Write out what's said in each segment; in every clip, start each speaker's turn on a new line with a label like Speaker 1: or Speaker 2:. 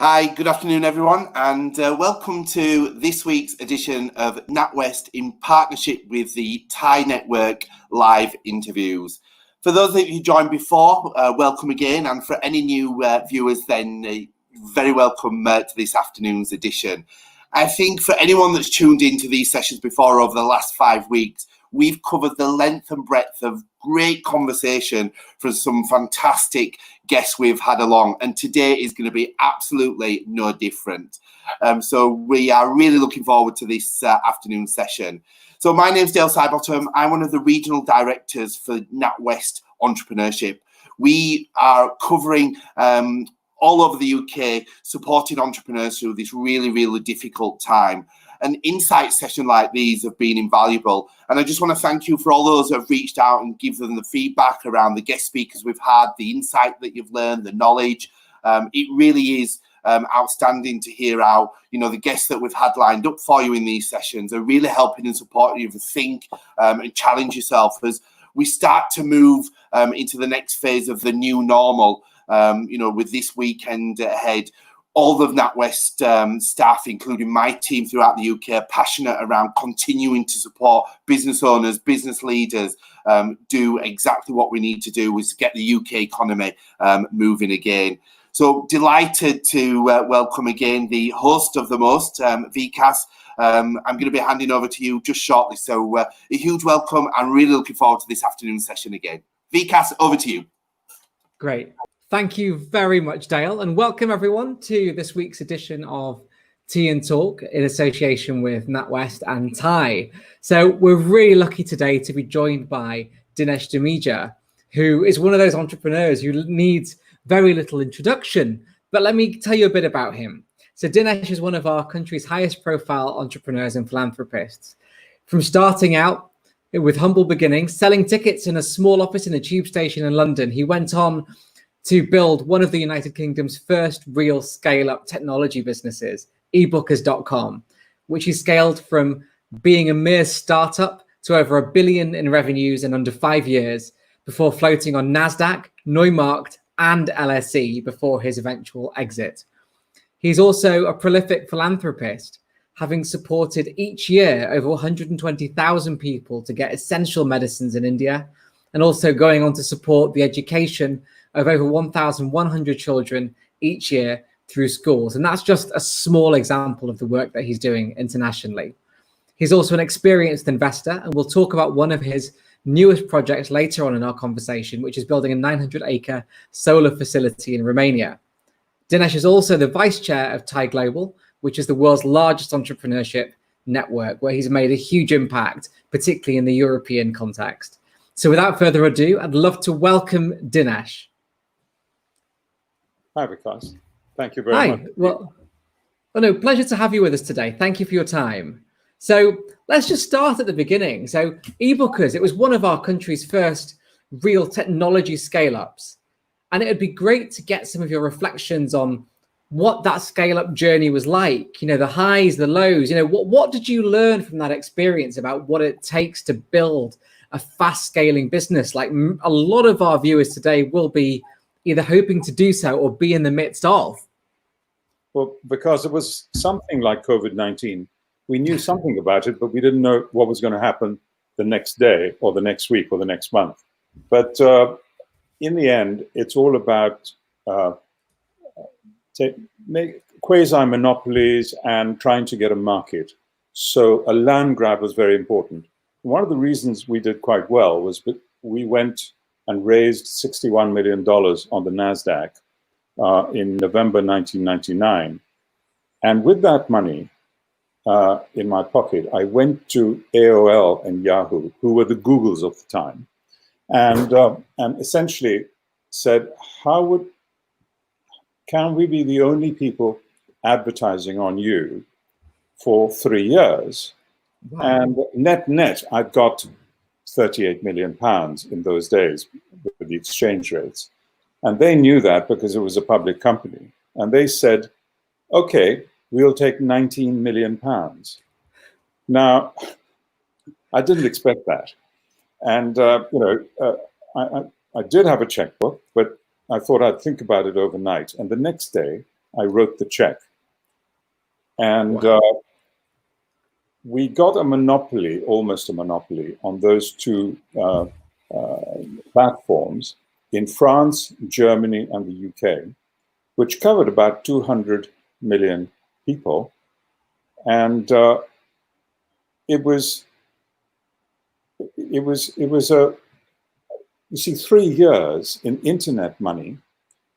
Speaker 1: Hi, good afternoon, everyone, and welcome to this week's edition of NatWest in partnership with the TiE Network live interviews. For those of you who joined before, welcome again, and for any new viewers, then very welcome to this afternoon's edition. I think for anyone that's tuned into these sessions before over the last 5 weeks, we've covered the length and breadth of great conversation from some fantastic guests we've had along, and today is going to be absolutely no different. So we are really looking forward to this afternoon session. So my name's Dale Sidebottom. I'm one of the regional directors for NatWest Entrepreneurship. We are covering all over the UK, supporting entrepreneurs through this really, really difficult time. An insight session like these have been invaluable. And I just want to thank you for all those who have reached out and given the feedback around the guest speakers we've had, the insight that you've learned, the knowledge. It really is outstanding to hear how, the guests that we've had lined up for you in these sessions are really helping and supporting you to think and challenge yourself as we start to move into the next phase of the new normal, with this weekend ahead. All of NatWest staff, including my team throughout the UK, are passionate around continuing to support business owners, business leaders, do exactly what we need to do, is get the UK economy moving again. So delighted to welcome again the host of the most, Vikas. I'm going to be handing over to you just shortly. So a huge welcome. I'm really looking forward to this afternoon session again. Vikas, over to you.
Speaker 2: Great. Thank you very much, Dale, and welcome everyone to this week's edition of Tea and Talk in association with NatWest and TiE. So we're really lucky today to be joined by Dinesh Dhamija, who is one of those entrepreneurs who needs very little introduction. But let me tell you a bit about him. So Dinesh is one of our country's highest profile entrepreneurs and philanthropists. From starting out with humble beginnings, selling tickets in a small office in a tube station in London, he went on to build one of the United Kingdom's first real scale-up technology businesses, ebookers.com, which he scaled from being a mere startup to over $1 billion in revenues in under 5 years before floating on NASDAQ, Neumarkt, and LSE before his eventual exit. He's also a prolific philanthropist, having supported each year over 120,000 people to get essential medicines in India, and also going on to support the education of over 1,100 children each year through schools. And that's just a small example of the work that he's doing internationally. He's also an experienced investor, and we'll talk about one of his newest projects later on in our conversation, which is building a 900-acre solar facility in Romania. Dinesh is also the vice chair of TiE Global, which is the world's largest entrepreneurship network, where he's made a huge impact, particularly in the European context. So without further ado, I'd love to welcome Dinesh.
Speaker 3: Hi, Vikas. Thank you very much.
Speaker 2: Well, no, pleasure to have you with us today. Thank you for your time. So let's just start at the beginning. So eBookers, it was one of our country's first real technology scale-ups. And it would be great to get some of your reflections on what that scale-up journey was like, the highs, the lows, what did you learn from that experience about what it takes to build a fast scaling business? Like a lot of our viewers today will be either hoping to do so or be in the midst of.
Speaker 3: Well, because it was something like COVID-19. We knew something about it, but we didn't know what was going to happen the next day or the next week or the next month. But in the end, it's all about quasi-monopolies and trying to get a market. So a land grab was very important. One of the reasons we did quite well was that we went and raised $61 million on the NASDAQ in November 1999. And with that money in my pocket, I went to AOL and Yahoo, who were the Googles of the time, and essentially said, can we be the only people advertising on you for 3 years? Wow. And net, I got 38 million pounds in those days with the exchange rates. And they knew that because it was a public company. And they said, okay, we'll take 19 million pounds. Now, I didn't expect that. And, I did have a checkbook, but I thought I'd think about it overnight. And the next day, I wrote the check. And we got a monopoly, almost a monopoly, on those two platforms in France, Germany, and the UK, which covered about 200 million people. And it was a, you see, 3 years in internet money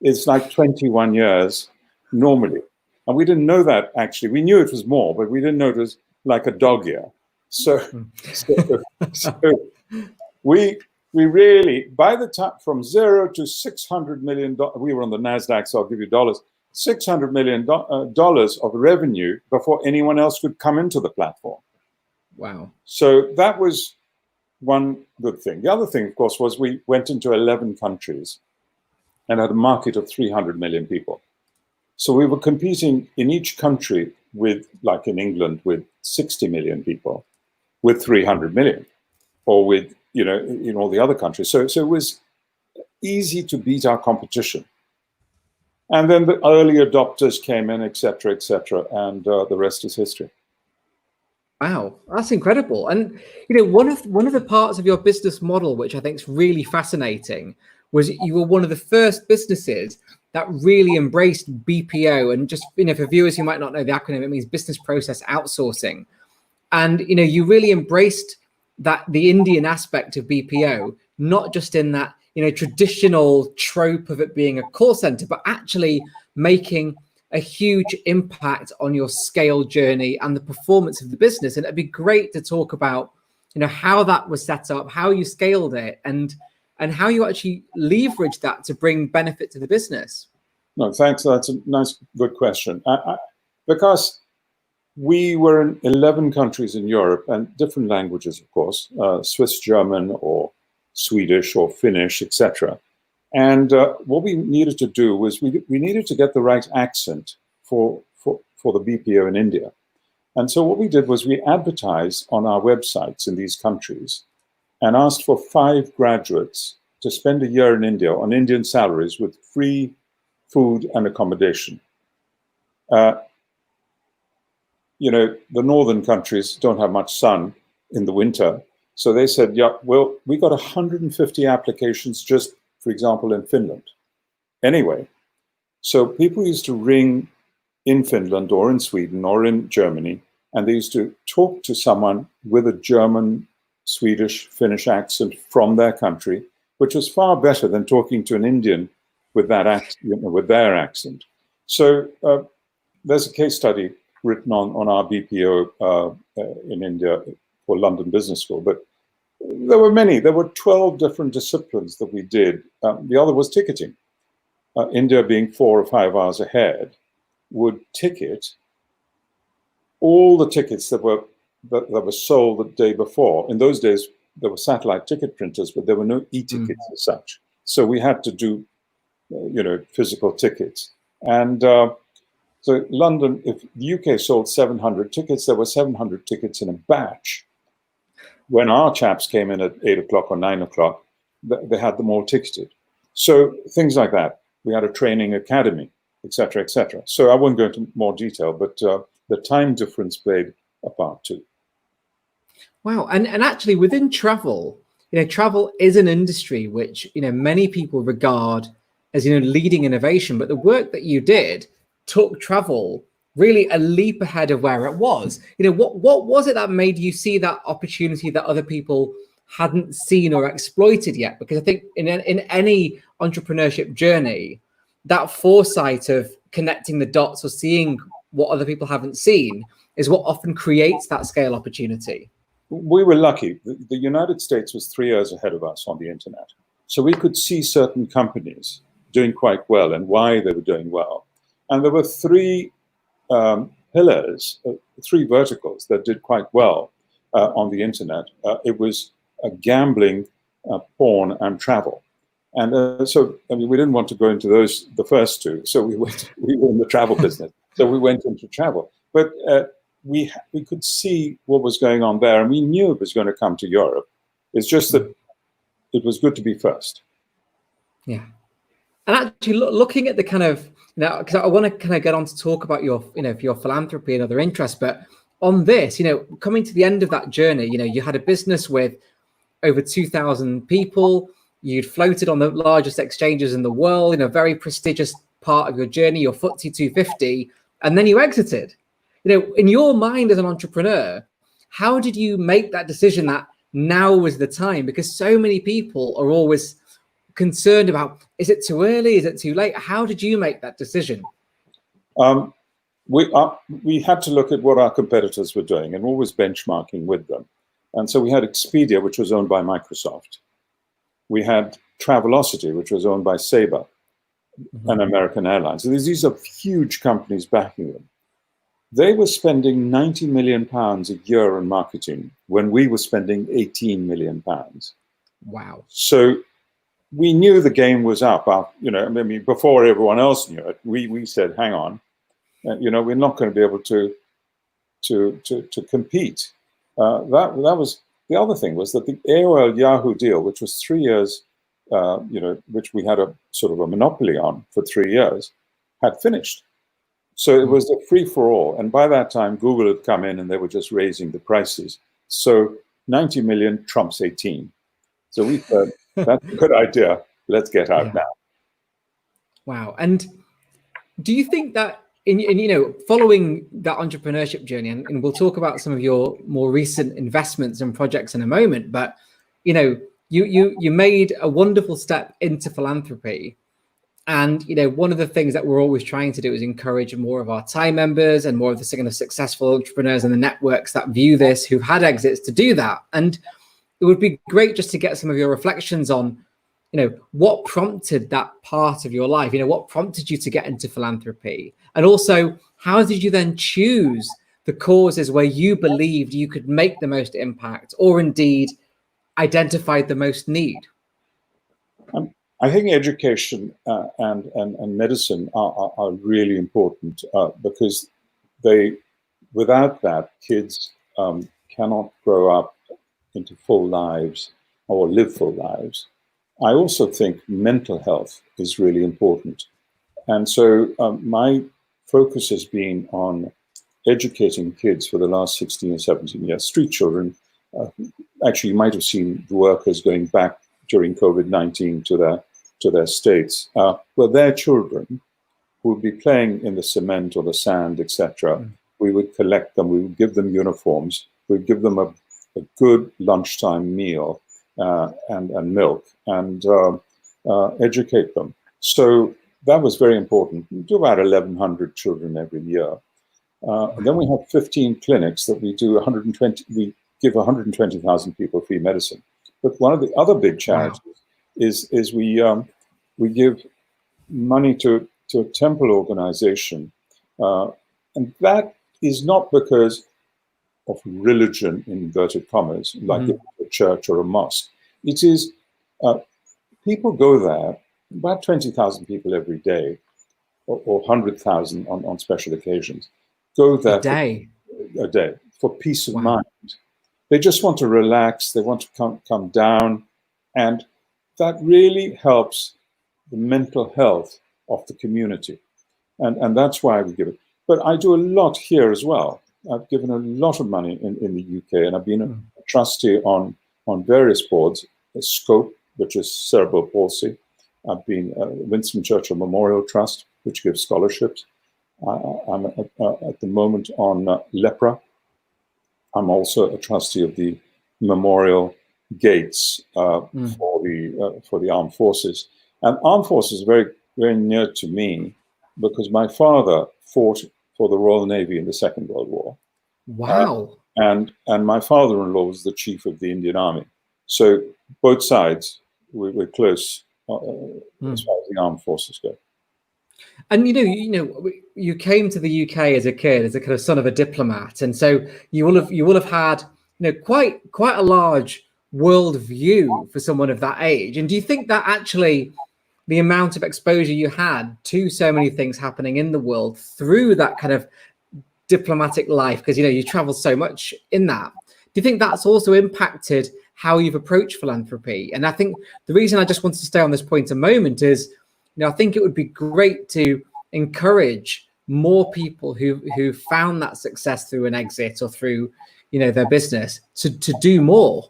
Speaker 3: is like 21 years normally. And we didn't know that, actually. We knew it was more, but we didn't know it was like a dog year. So we really, by the time, from 0 to $600 million, we were on the NASDAQ, so I'll give you dollars, $600 million of revenue before anyone else could come into the platform.
Speaker 2: Wow.
Speaker 3: So that was one good thing. The other thing, of course, was we went into 11 countries and had a market of 300 million people. So we were competing in each country with, like in England, with 60 million people, with 300 million, or with, you know, in all the other countries. So it was easy to beat our competition. And then the early adopters came in, et cetera, and the rest is history.
Speaker 2: Wow, that's incredible. And you know, one of the parts of your business model, which I think is really fascinating, was you were one of the first businesses that really embraced BPO. And just, you know, for viewers who might not know the acronym, it means business process outsourcing. And you know, you really embraced that, the Indian aspect of BPO, not just in that, you know, traditional trope of it being a call center, but actually making a huge impact on your scale journey and the performance of the business. And it'd be great to talk about, you know, how that was set up, how you scaled it, and how you actually leveraged that to bring benefit to the business.
Speaker 3: No, thanks. That's a nice, good question. Because we were in 11 countries in Europe, and different languages, of course, Swiss German or Swedish or Finnish, etc. And what we needed to do was we needed to get the right accent for the BPO in India. And so what we did was we advertised on our websites in these countries and asked for 5 graduates to spend a year in India on Indian salaries with free food and accommodation. You know, the northern countries don't have much sun in the winter. So they said, yeah, well, we got 150 applications just, for example, in Finland. Anyway, so people used to ring in Finland or in Sweden or in Germany, and they used to talk to someone with a German, Swedish, Finnish accent from their country, which was far better than talking to an Indian with that with their accent. So there's a case study written on our BPO in India for London Business School, but there were many. There were 12 different disciplines that we did. The other was ticketing. India, being 4 or 5 hours ahead, would ticket all the tickets that were sold the day before. In those days, there were satellite ticket printers, but there were no e-tickets as such. So we had to do, you know, physical tickets. And so London, if the UK sold 700 tickets, there were 700 tickets in a batch. When our chaps came in at 8 o'clock or 9 o'clock, they had them all ticketed. So things like that. We had a training academy, et cetera, et cetera. So I won't go into more detail, but the time difference played a part too.
Speaker 2: Wow. And actually within travel, you know, travel is an industry which, you know, many people regard as, you know, leading innovation, but the work that you did took travel really a leap ahead of where it was. You know, what was it that made you see that opportunity that other people hadn't seen or exploited yet? Because I think in any entrepreneurship journey, that foresight of connecting the dots or seeing what other people haven't seen is what often creates that scale opportunity.
Speaker 3: We were lucky. The United States was 3 years ahead of us on the internet. So we could see certain companies doing quite well and why they were doing well. And there were 3 pillars, 3 verticals that did quite well on the internet. It was gambling, porn, and travel. And so, I mean, we didn't want to go into those, the first 2. So we were in the travel business. So we went into travel. But we could see what was going on there, and we knew it was going to come to Europe. It's just that it was good to be first.
Speaker 2: Yeah. And actually looking at the kind of, Now, because I want to kind of get on to talk about your, your philanthropy and other interests, but on this, coming to the end of that journey, you had a business with over 2,000 people. You'd floated on the largest exchanges in the world, in a very prestigious part of your journey, your FTSE 250, and then you exited. In your mind as an entrepreneur, how did you make that decision that now was the time? Because so many people are always concerned about, is it too early? Is it too late? How did you make that decision?
Speaker 3: We had to look at what our competitors were doing and always benchmarking with them. And so we had Expedia, which was owned by Microsoft. We had Travelocity, which was owned by Sabre and American Airlines. So these are huge companies backing them. They were spending £90 million a year on marketing when we were spending £18 million.
Speaker 2: Wow.
Speaker 3: So we knew the game was up. Before everyone else knew it, we said, hang on, we're not going to be able to compete. That was the other thing, was that the AOL Yahoo deal, which was 3 years, which we had a sort of a monopoly on for 3 years, had finished. So it was a free for all. And by that time, Google had come in and they were just raising the prices. So 90 million trumps 18. So we thought, that's a good idea. Let's get out now.
Speaker 2: Wow. And do you think that in following that entrepreneurship journey, and we'll talk about some of your more recent investments and projects in a moment, but you made a wonderful step into philanthropy. And one of the things that we're always trying to do is encourage more of our TiE members and more of the kind of successful entrepreneurs and the networks that view this, who've had exits, to do that. And it would be great just to get some of your reflections on, what prompted that part of your life? What prompted you to get into philanthropy? And also, how did you then choose the causes where you believed you could make the most impact, or indeed identified the most need?
Speaker 3: I think education and medicine are really important because without that, kids cannot grow up into full lives or live full lives. I also think mental health is really important. And so my focus has been on educating kids for the last 16 or 17 years, street children. Actually, you might have seen the workers going back during COVID-19 to their states, where their children would be playing in the cement or the sand, etc. We would collect them, we would give them uniforms, we'd give them a good lunchtime meal and milk, and educate them. So that was very important. We do about 1,100 children every year. And then we have 15 clinics that we do 120. We give 120,000 people free medicine. But one of the other big challenges is we give money to a temple organization, and that is not because of religion, in inverted commas, like a church or a mosque. It is people go there, about 20,000 people every day, or 100,000 on special occasions, go there a day for peace of mind. They just want to relax. They want to come down, and that really helps the mental health of the community, and that's why we give it. But I do a lot here as well. I've given a lot of money in the UK, and I've been a trustee on various boards. Scope, which is cerebral palsy. I've been Winston Churchill Memorial Trust, which gives scholarships. I'm at the moment on lepra. I'm also a trustee of the Memorial Gates for the armed forces. And armed forces is very, very near to me because my father fought for the Royal Navy in the Second World War.
Speaker 2: Wow.
Speaker 3: And my father-in-law was the chief of the Indian Army. So both sides, we're close as far as the armed forces go.
Speaker 2: And you came to the UK as a kid, as a kind of son of a diplomat, and so you will have had quite a large world view for someone of that age. And do you think that actually the amount of exposure you had to so many things happening in the world through that kind of diplomatic life, because you travel so much in that, do you think that's also impacted how you've approached philanthropy? And I think the reason I just wanted to stay on this point a moment is, I think it would be great to encourage more people who found that success through an exit or through, their business to do more?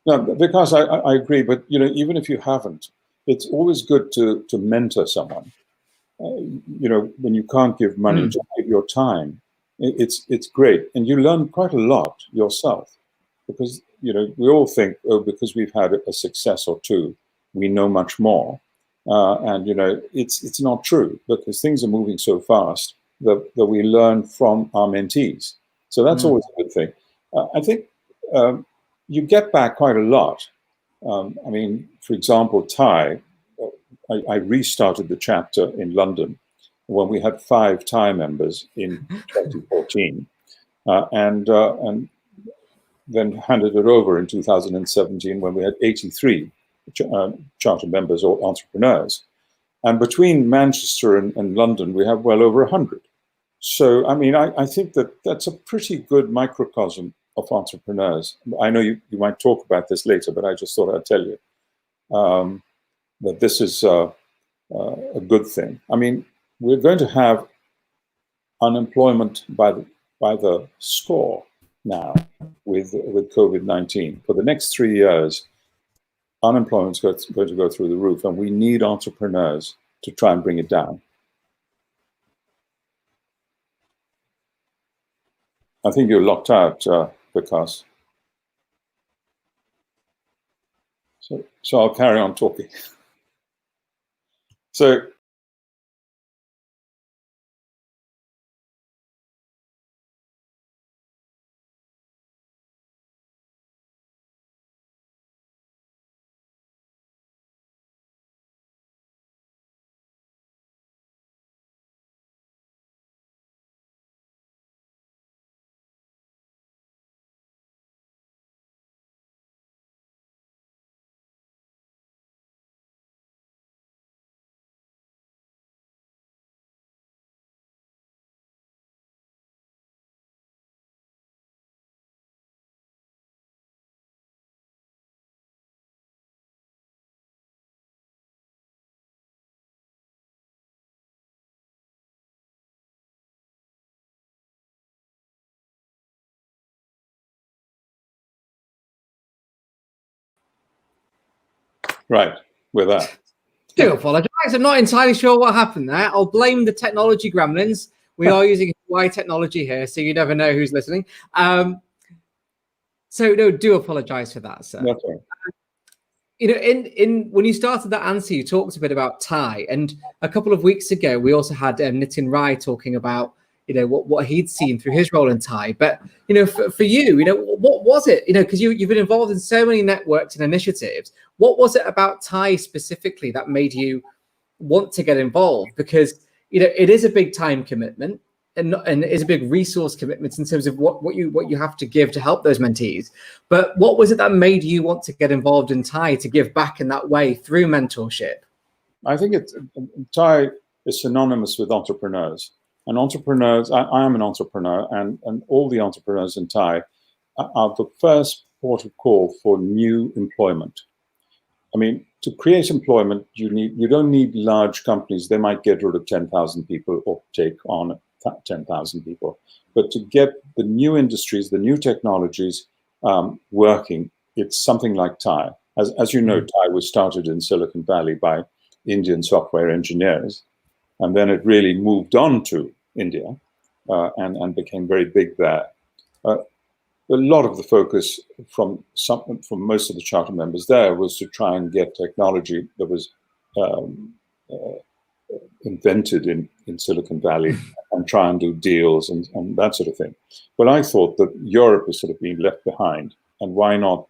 Speaker 3: No, because I agree, but even if you haven't, it's always good to mentor someone. When you can't give money, just give your time. It's great, and you learn quite a lot yourself, because we all think, because we've had a success or two, we know much more, and it's not true, because things are moving so fast that we learn from our mentees. So that's always a good thing. I think you get back quite a lot. For example, TiE. I restarted the chapter in London when we had 5 TiE members in 2014, and then handed it over in 2017 when we had 83 charter members or entrepreneurs. And between Manchester and London, we have well over 100. So, I think that's a pretty good microcosm of entrepreneurs. I know you might talk about this later, but I just thought I'd tell you that this is a good thing. We're going to have unemployment by the score now with COVID-19. For the next 3 years, unemployment's going to go through the roof, and we need entrepreneurs to try and bring it down. I think you're locked out, Vikas. So I'll carry on talking. So right, with that.
Speaker 2: Do apologize. I'm not entirely sure what happened there. I'll blame the technology gremlins. We are using Hawaii technology here, so you never know who's listening. So no, do apologize for that, sir.
Speaker 3: That's right.
Speaker 2: In when you started that answer, you talked a bit about TiE, and a couple of weeks ago, we also had Nitin Rai talking about what he'd seen through his role in TiE. But for you, what was it? Because you've been involved in so many networks and initiatives. What was it about TiE specifically that made you want to get involved? Because it is a big time commitment, and it is a big resource commitment in terms of what you have to give to help those mentees. But what was it that made you want to get involved in TiE to give back in that way through mentorship?
Speaker 3: I think TiE is synonymous with entrepreneurs. And entrepreneurs, I am an entrepreneur, and all the entrepreneurs in TiE are the first port of call for new employment. To create employment, you don't need large companies. They might get rid of 10,000 people or take on 10,000 people. But to get the new industries, the new technologies working, it's something like TiE. As you know, TiE was started in Silicon Valley by Indian software engineers. And then it really moved on to India and became very big there. A lot of the focus from most of the charter members there was to try and get technology that was invented in Silicon Valley and try and do deals and that sort of thing. But I thought that Europe was sort of being left behind, and why not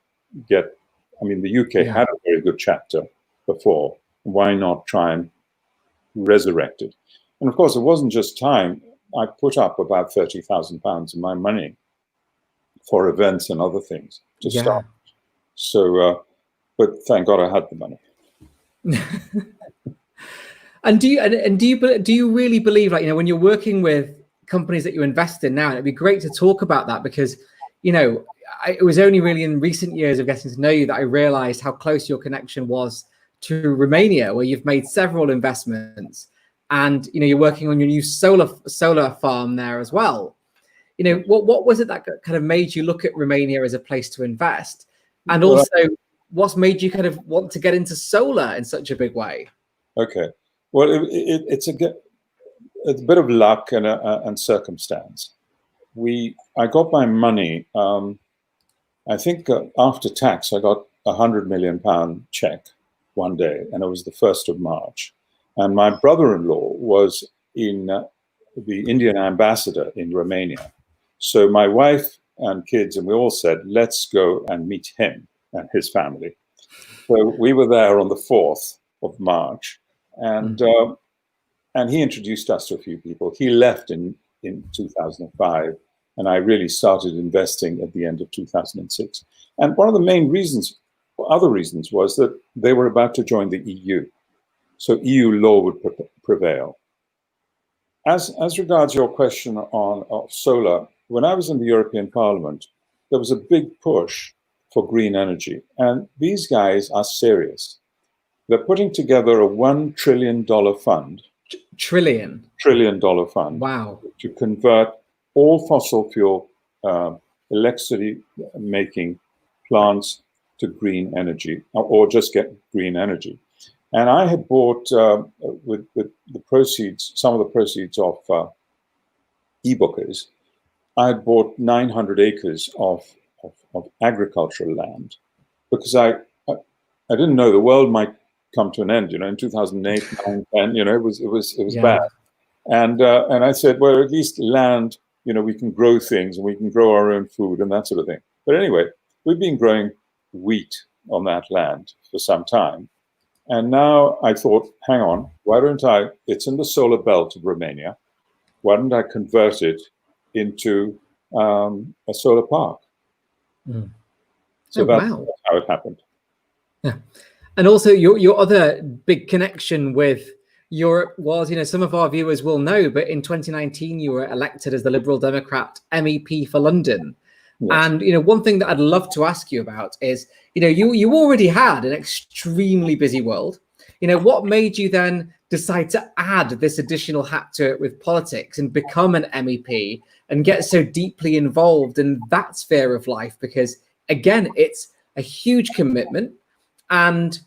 Speaker 3: get, the UK had a very good chapter before, why not try and resurrect it? And of course, it wasn't just time. I put up about £30,000 of my money for events and other things to start. So, but thank God I had the money.
Speaker 2: And do you really believe, when you're working with companies that you invest in now, and it'd be great to talk about that, because it was only really in recent years of getting to know you that I realized how close your connection was to Romania, where you've made several investments. and you're working on your new solar farm there as well. What was it that kind of made you look at Romania as a place to invest, and also what's made you kind of want to get into solar in such a big way?
Speaker 3: Okay, well, it's a bit of luck and circumstance. I got my money. I think after tax, I got £100 million check one day, and it was the 1st of March. And my brother-in-law was in the Indian ambassador in Romania. So my wife and kids and we all said, let's go and meet him and his family. So we were there on the 4th of March, and he introduced us to a few people. He left in 2005, and I really started investing at the end of 2006. And one of the main reasons, other reasons, was that they were about to join the EU. So EU law would prevail. As regards your question on solar, when I was in the European Parliament, there was a big push for green energy. And these guys are serious. They're putting together a $1 trillion fund.
Speaker 2: Trillion
Speaker 3: fund.
Speaker 2: Wow.
Speaker 3: To convert all fossil fuel electricity making plants to green energy, or just get green energy. And I had bought, with the proceeds, some of the proceeds of e-bookers, I had bought 900 acres of agricultural land, because I didn't know the world might come to an end. In 2008, 9, 10, it was bad. And I said, well, at least land, we can grow things and we can grow our own food and that sort of thing. But anyway, we've been growing wheat on that land for some time. And now I thought, hang on, why don't it's in the solar belt of Romania, why don't I convert it into a solar park? So that's how it happened.
Speaker 2: Yeah. And also your other big connection with Europe was, some of our viewers will know, but in 2019, you were elected as the Liberal Democrat MEP for London. Yes. And, one thing that I'd love to ask you about is, you already had an extremely busy world. What made you then decide to add this additional hat to it with politics and become an MEP and get so deeply involved in that sphere of life? Because again, it's a huge commitment and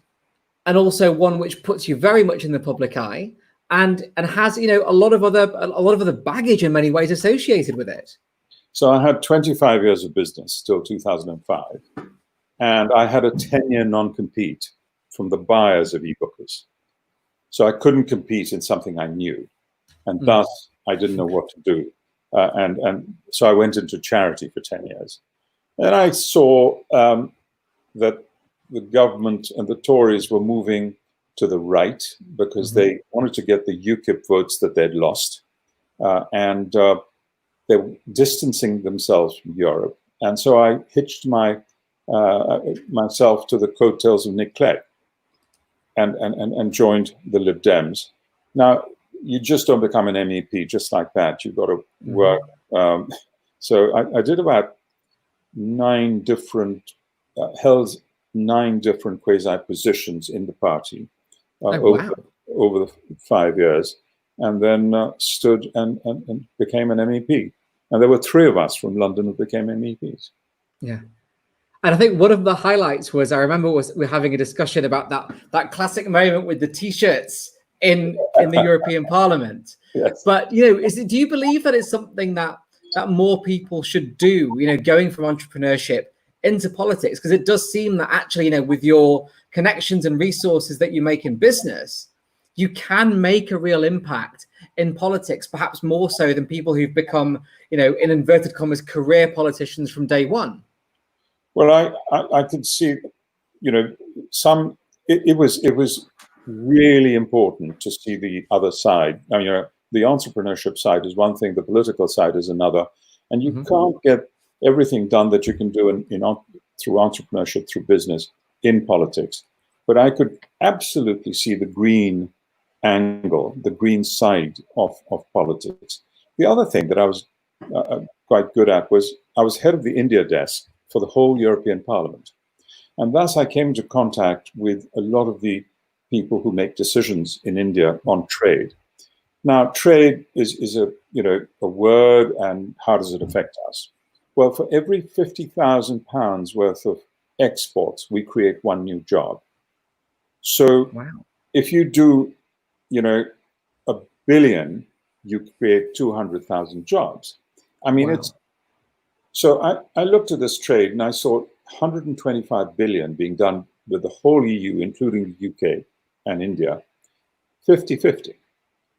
Speaker 2: also one which puts you very much in the public eye and has, a lot of other baggage in many ways associated with it.
Speaker 3: So I had 25 years of business till 2005, and I had a 10-year non-compete from the buyers of e-bookers. So I couldn't compete in something I knew, and thus I didn't know what to do. And so I went into charity for 10 years. And I saw that the government and the Tories were moving to the right because they wanted to get the UKIP votes that they'd lost. And they were distancing themselves from Europe. And so I hitched myself to the coattails of Nick Clegg and joined the Lib Dems. Now, you just don't become an MEP just like that. You've got to work. So I did about 9 different, held 9 different quasi positions in the party over the 5 years, and then stood and became an MEP. And there were 3 of us from London who became MEPs.
Speaker 2: Yeah. And I think one of the highlights was, I remember we're having a discussion about that classic moment with the T-shirts in the European Parliament.
Speaker 3: Yes.
Speaker 2: But, do you believe that it's something that more people should do, going from entrepreneurship into politics? Because it does seem that actually, with your connections and resources that you make in business, you can make a real impact in politics, perhaps more so than people who've become, in inverted commas, career politicians from day one.
Speaker 3: Well, I could see, it was really important to see the other side. I mean, the entrepreneurship side is one thing, the political side is another, and you can't get everything done that you can do through entrepreneurship, through business, in politics. But I could absolutely see the green angle, the green side of politics. The other thing that I was quite good at was I was head of the India desk for the whole European Parliament. And thus I came into contact with a lot of the people who make decisions in India on trade. Now, trade is a word, and how does it affect us? Well, for every £50,000 worth of exports, we create one new job. So if you do, a billion, you create 200,000 jobs. I mean, so I looked at this trade and I saw 125 billion being done with the whole EU, including the UK and India, 50-50,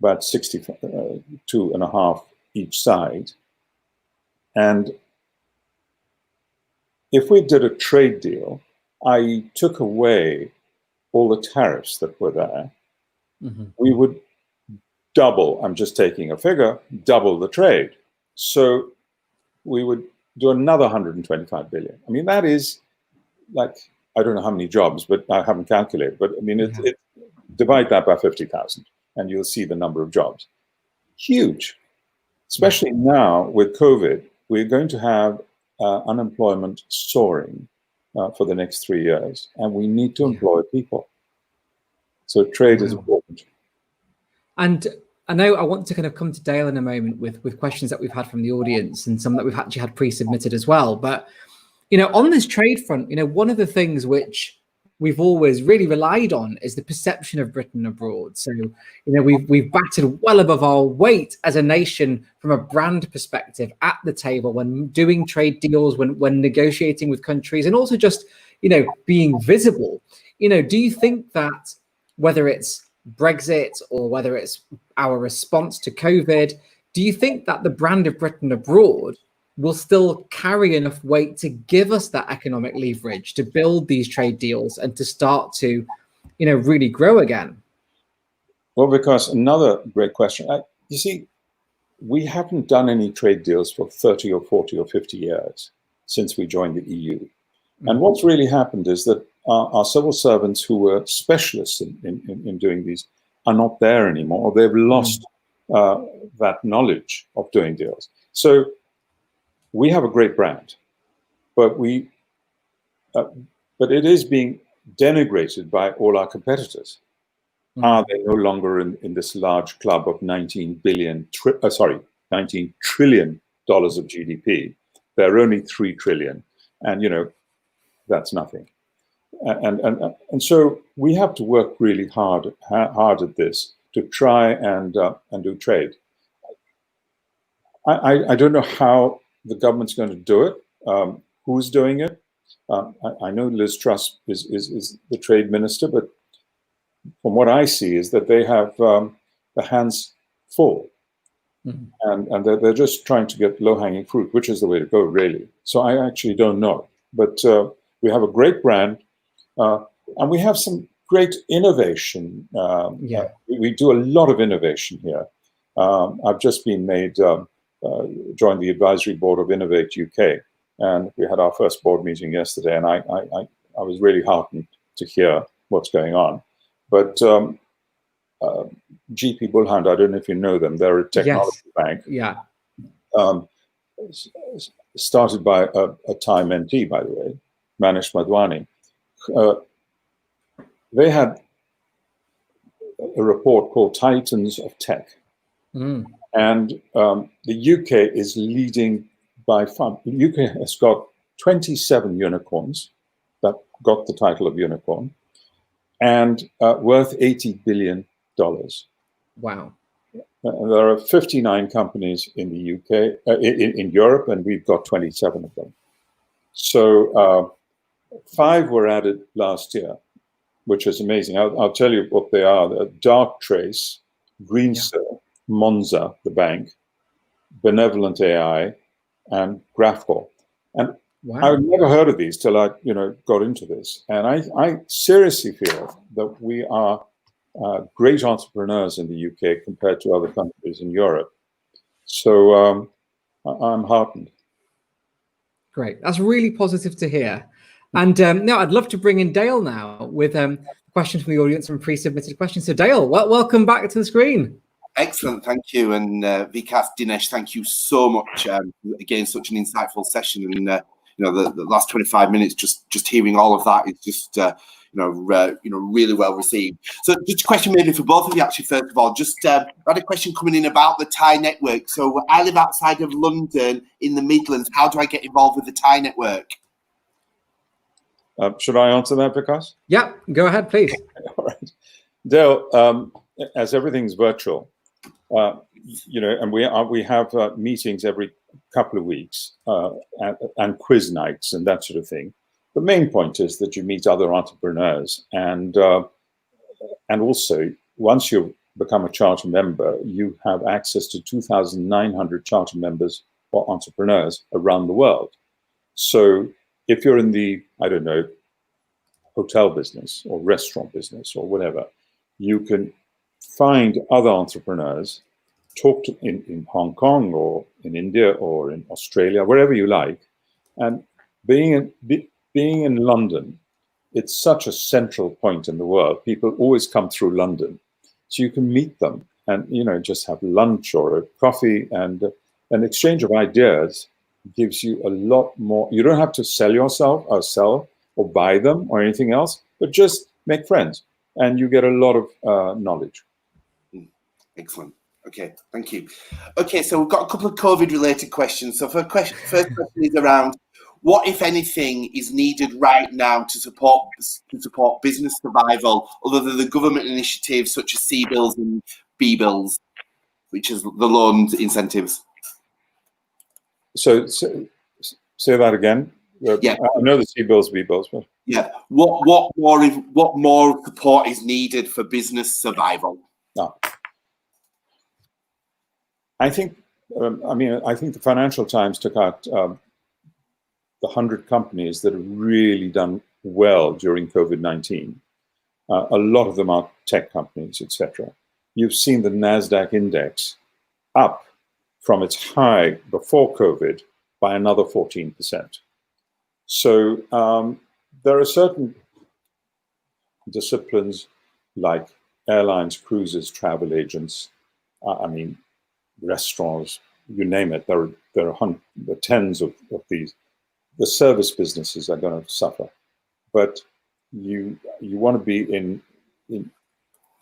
Speaker 3: about 62.5 each side. And if we did a trade deal, i.e. took away all the tariffs that were there, we would double, I'm just taking a figure, double the trade. So we would do another 125 billion. I mean, that is like, I don't know how many jobs, but I haven't calculated, but I mean, divide that by 50,000 and you'll see the number of jobs. Huge, especially now with COVID, we're going to have unemployment soaring for the next 3 years, and we need to employ people. So trade is important.
Speaker 2: And I know I want to kind of come to Dale in a moment with questions that we've had from the audience and some that we've actually had pre-submitted as well. But, on this trade front, one of the things which we've always really relied on is the perception of Britain abroad. So, we've batted well above our weight as a nation from a brand perspective at the table when doing trade deals, when negotiating with countries, and also just, being visible. Do you think that whether it's Brexit or whether it's our response to COVID, do you think that the brand of Britain abroad will still carry enough weight to give us that economic leverage to build these trade deals and to start to, really grow again?
Speaker 3: Well, because another great question. You see, we haven't done any trade deals for 30 or 40 or 50 years since we joined the EU. And what's really happened is that our civil servants who were specialists in doing these are not there anymore. They've lost that knowledge of doing deals. So we have a great brand, but it is being denigrated by all our competitors. Are they no longer in this large club of $19 trillion of GDP? They're only 3 trillion, and that's nothing. And so we have to work really hard at this to try and do trade. I don't know how the government's going to do it. Who's doing it? I know Liz Truss is the trade minister, but from what I see is that they have their hands full, and they're just trying to get low-hanging fruit, which is the way to go, really. So I actually don't know, but we have a great brand. And we have some great innovation. We do a lot of innovation here. I've just been joined the advisory board of Innovate UK, and we had our first board meeting yesterday, and I was really heartened to hear what's going on. But GP Bullhound, I don't know if you know them, they're a technology bank.
Speaker 2: Yeah.
Speaker 3: Started by a TiE mentee, by the way, Manish Madhwani. They had a report called Titans of Tech. And the UK is leading by far. The UK has got 27 unicorns that got the title of unicorn and worth $80 billion.
Speaker 2: Wow.
Speaker 3: There are 59 companies in the UK, in Europe, and we've got 27 of them. So 5 were added last year, which is amazing. I'll tell you what they are. Dark Trace, Greensill, Monza, the bank, Benevolent AI, and Graphcore. And I've never heard of these till I got into this. And I seriously feel that we are great entrepreneurs in the UK compared to other countries in Europe. So I'm heartened.
Speaker 2: Great. That's really positive to hear. And now I'd love to bring in Dale now with questions from the audience and pre-submitted questions. So Dale, welcome back to the screen.
Speaker 1: Excellent, thank you. And Vikas, Dinesh, thank you so much. Again, such an insightful session. And the last 25 minutes, just hearing all of that is just really well received. So just a question maybe for both of you, actually. First of all, just had a question coming in about the TiE network. So I live outside of London in the Midlands. How do I get involved with the TiE network?
Speaker 3: Should I answer that, Vikas?
Speaker 2: Yeah, go ahead, please.
Speaker 3: All right. Dale, as everything's virtual, and we have meetings every couple of weeks and quiz nights and that sort of thing. The main point is that you meet other entrepreneurs, and also once you become a charter member, you have access to 2,900 charter members or entrepreneurs around the world. So if you're in the, I don't know, hotel business or restaurant business or whatever, you can find other entrepreneurs, talk to in Hong Kong or in India or in Australia, wherever you like. And being in London, it's such a central point in the world. People always come through London. So you can meet them and, just have lunch or a coffee, and an exchange of ideas gives you a lot more. You don't have to sell yourself or sell or buy them or anything else, but just make friends and you get a lot of knowledge.
Speaker 1: Excellent. Okay, thank you. Okay, so we've got a couple of COVID-related questions. So first question is around what, if anything, is needed right now to support business survival, other than the government initiatives such as C-bills and B-bills, which is the loan incentives.
Speaker 3: So say that again.
Speaker 1: Yeah,
Speaker 3: I know the C-bills, B-bills, but
Speaker 1: yeah. What more support is needed for business survival?
Speaker 3: I think the Financial Times took out the 100 companies that have really done well during COVID-19. A lot of them are tech companies, etc. You've seen the NASDAQ index up from its high before COVID by another 14%. So there are certain disciplines like airlines, cruises, travel agents, restaurants, you name it. There are tens of these. The service businesses are going to suffer, but you want to be in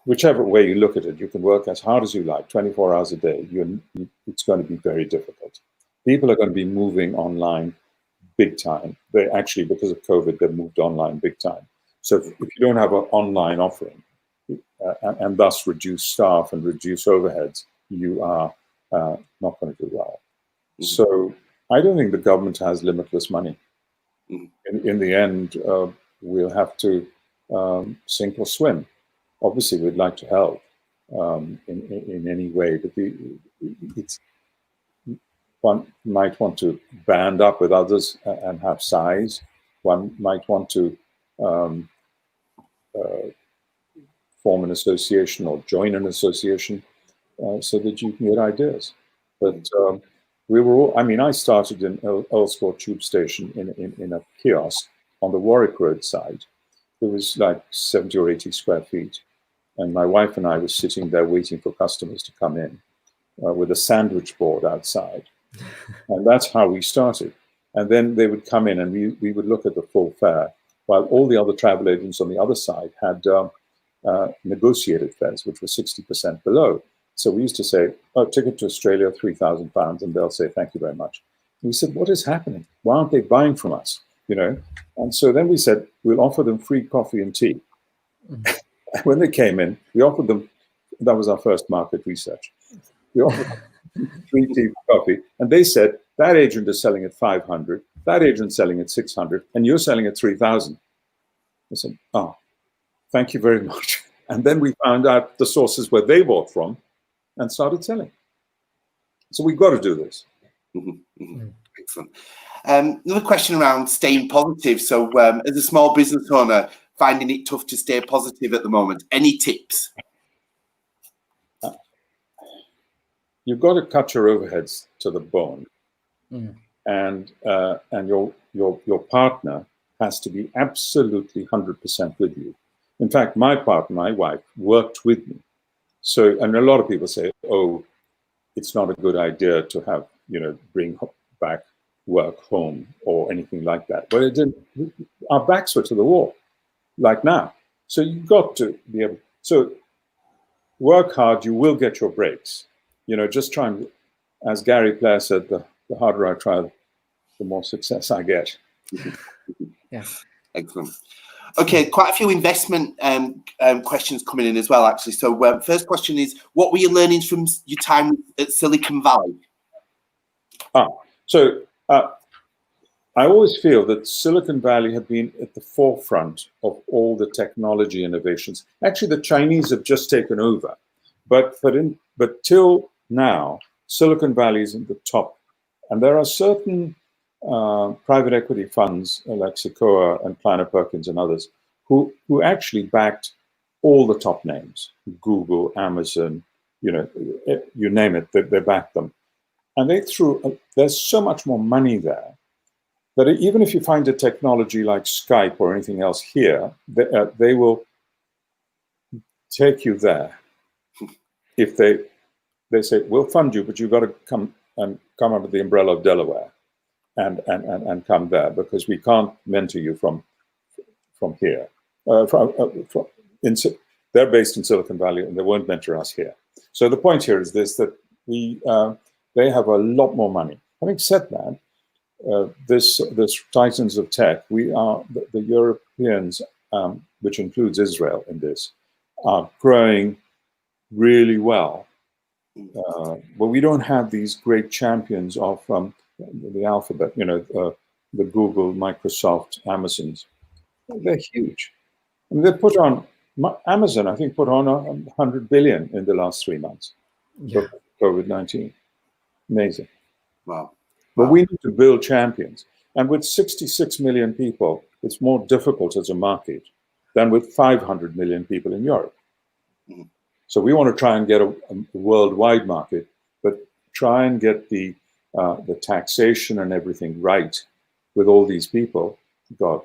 Speaker 3: whichever way you look at it. You can work as hard as you like, 24 hours a day. It's going to be very difficult. People are going to be moving online big time. They actually, because of COVID, they've moved online big time. So if you don't have an online offering and thus reduce staff and reduce overheads, you are not going to do well. Mm-hmm. So I don't think the government has limitless money. Mm-hmm. In the end, we'll have to sink or swim. Obviously, we'd like to help in any way, but one might want to band up with others and have size. One might want to form an association or join an association so that you can get ideas. But we were all, I started in Earlscourt Tube Station in a kiosk on the Warwick Road side. It was like 70 or 80 square feet. And my wife and I were sitting there waiting for customers to come in with a sandwich board outside. And that's how we started. And then they would come in and we would look at the full fare, while all the other travel agents on the other side had negotiated fares, which were 60% below. So we used to say, oh, ticket to Australia, £3,000, and they'll say, thank you very much. And we said, what is happening? Why aren't they buying from us? And so then we said, we'll offer them free coffee and tea. Mm-hmm. When they came in, we offered them, that was our first market research. We offered them free tea, coffee, and they said, that agent is selling at 500, that agent's selling at 600, and you're selling at 3,000. I said, oh, thank you very much. And then we found out the sources where they bought from and started selling. So we've got to do this.
Speaker 1: Mm-hmm. Mm-hmm. Excellent. Another question around staying positive. So as a small business owner, finding it tough to stay positive at the moment, any tips?
Speaker 3: You've got to cut your overheads to the bone. Mm. And your partner has to be absolutely 100% with you. In fact, my partner, my wife, worked with me. So, and a lot of people say, oh, it's not a good idea to have, bring back work home or anything like that. But it didn't, our backs were to the wall. like now. So you've got to be able. So work hard. You will get your breaks. Just try and, as Gary Player said, the harder I try, the more success I get.
Speaker 2: Yeah.
Speaker 1: Excellent. Okay, quite a few investment questions coming in as well, actually. So first question is, what were your learnings from your time at Silicon Valley?
Speaker 3: So I always feel that Silicon Valley have been at the forefront of all the technology innovations. Actually, the Chinese have just taken over. But till now, Silicon Valley is in the top. And there are certain private equity funds like Sequoia and Kleiner Perkins and others who actually backed all the top names, Google, Amazon, you name it, they backed them. And there's so much more money there that even if you find a technology like Skype or anything else here, they will take you there. If they say, we'll fund you, but you've got to come under the umbrella of Delaware and come there, because we can't mentor you from here. They're based in Silicon Valley and they won't mentor us here. So the point here is this, that they have a lot more money. Having said that, this titans of tech, we are the Europeans, which includes Israel in this, are growing really well. But we don't have these great champions of the alphabet, the Google, Microsoft, Amazons. They're huge. I mean, Amazon, I think, put on 100 billion in the last 3 months for COVID-19. Amazing.
Speaker 1: Wow.
Speaker 3: But we need to build champions. And with 66 million people, it's more difficult as a market than with 500 million people in Europe. Mm-hmm. So we want to try and get a worldwide market, but try and get the taxation and everything right with all these people. God,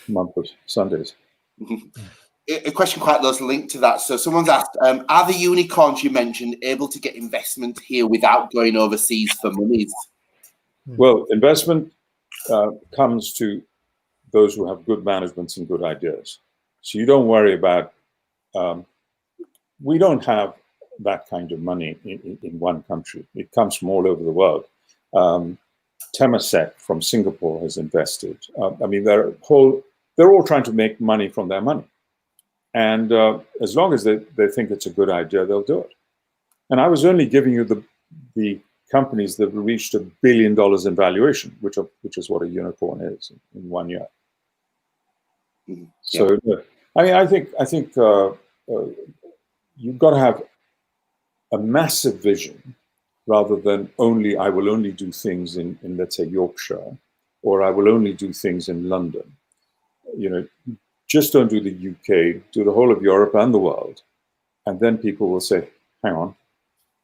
Speaker 3: month of Sundays.
Speaker 1: A question quite closely linked to that. So someone's asked, are the unicorns you mentioned able to get investment here without going overseas for monies?
Speaker 3: Well, investment comes to those who have good managements and good ideas. So you don't worry about, we don't have that kind of money in one country. It comes from all over the world. Temasek from Singapore has invested. They're all trying to make money from their money. And as long as they think it's a good idea, they'll do it. And I was only giving you the companies that reached $1 billion in valuation, which is what a unicorn is in 1 year. Mm-hmm. So, I think you've got to have a massive vision rather than I will only do things in let's say Yorkshire, or I will only do things in London. Just don't do the UK, do the whole of Europe and the world. And then people will say, hang on,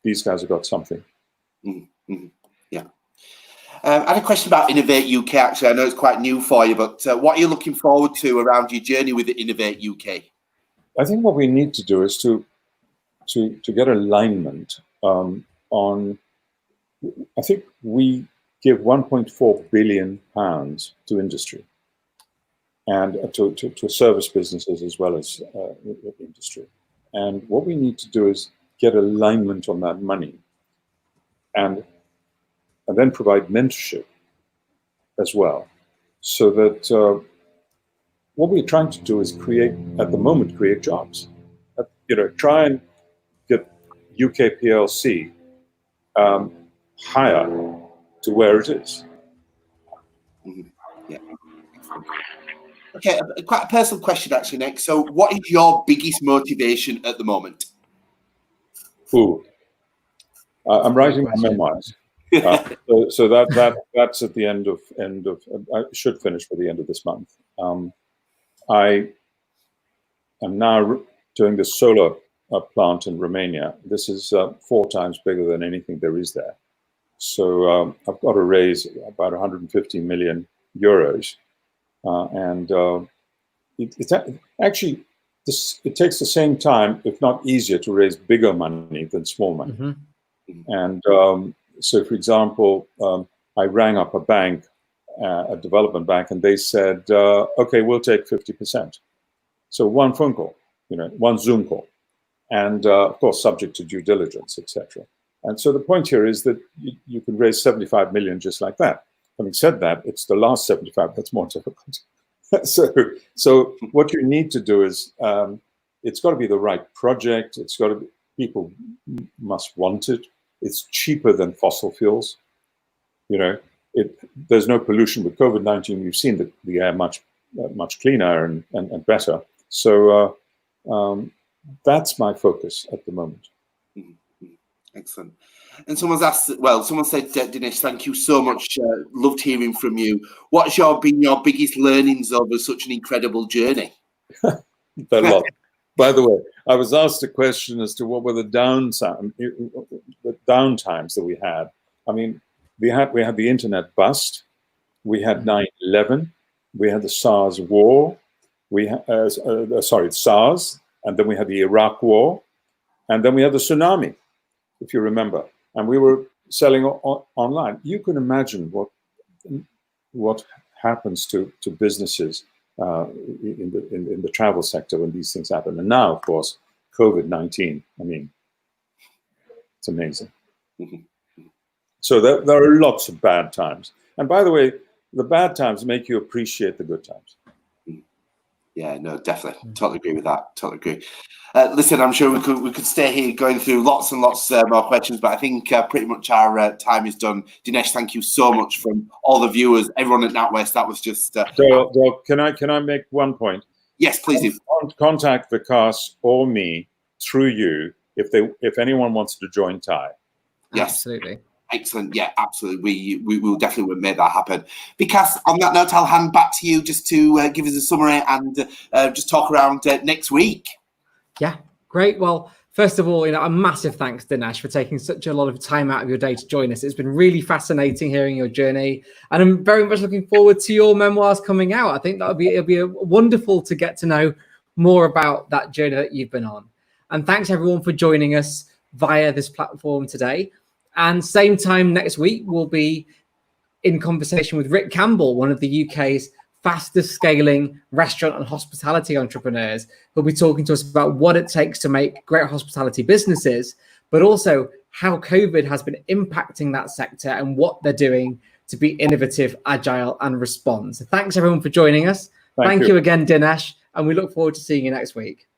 Speaker 3: these guys have got something.
Speaker 1: Mm-hmm. Yeah. I had a question about Innovate UK, actually. I know it's quite new for you, but what are you looking forward to around your journey with Innovate UK?
Speaker 3: I think what we need to do is to get alignment on, I think we give £1.4 billion to industry. And to service businesses as well as industry. And what we need to do is get alignment on that money and then provide mentorship as well. So that what we're trying to do is create jobs. Try and get UK PLC higher to where it is.
Speaker 1: Mm-hmm. Yeah. Okay, quite a personal question actually, Nick. So what is your biggest motivation at the moment?
Speaker 3: I'm writing my memoirs. So that's at the end of I should finish by the end of this month. I am now doing the solar plant in Romania. This is 4 times bigger than anything there is there. So I've got to raise about 150 million euros. It takes the same time, if not easier, to raise bigger money than small money. Mm-hmm. And so, for example, I rang up a bank a development bank, and they said, okay, we'll take 50%. So one phone call, one Zoom call, and of course, subject to due diligence, etc. And so the point here is that you can raise 75 million just like that. Having said that, it's the last 75 that's more difficult. So what you need to do is, it's got to be the right project. It's got to be, people must want it. It's cheaper than fossil fuels. There's no pollution with COVID-19. You've seen the air much cleaner and better. So that's my focus at the moment.
Speaker 1: Excellent. And someone said, Dinesh, thank you so much. Loved hearing from you. What's been your biggest learnings over such an incredible journey?
Speaker 3: A lot. By the way, I was asked a question as to what were the downtimes that we had. I mean, we had the internet bust, we had 9/11, we had the SARS war, SARS, and then we had the Iraq war, and then we had the tsunami, if you remember. And we were selling online. You can imagine what happens to businesses in the travel sector when these things happen. And now, of course, COVID-19. I mean, it's amazing. So there are lots of bad times. And by the way, the bad times make you appreciate the good times.
Speaker 1: Yeah, no, definitely. Totally agree with that. Totally agree. Listen, I'm sure we could stay here going through lots and lots more questions, but I think pretty much our time is done. Dinesh, thank you so much from all the viewers, everyone at NatWest. That was just.
Speaker 3: Dale, can I make one point?
Speaker 1: Yes, please do.
Speaker 3: Contact Vikas or me through you if anyone wants to join TiE.
Speaker 1: Yes,
Speaker 2: absolutely.
Speaker 1: Excellent. Yeah, absolutely. We will definitely make that happen. Because on that note, I'll hand back to you just to give us a summary and just talk around next week.
Speaker 2: Yeah, great. Well, first of all, a massive thanks, Dinesh, for taking such a lot of time out of your day to join us. It's been really fascinating hearing your journey, and I'm very much looking forward to your memoirs coming out. I think it'll be wonderful to get to know more about that journey that you've been on. And thanks everyone for joining us via this platform today. And same time next week, we'll be in conversation with Rick Campbell, one of the UK's fastest scaling restaurant and hospitality entrepreneurs, who'll be talking to us about what it takes to make great hospitality businesses, but also how COVID has been impacting that sector and what they're doing to be innovative, agile, and respond. So thanks everyone for joining us. Thank you again, Dinesh, and we look forward to seeing you next week.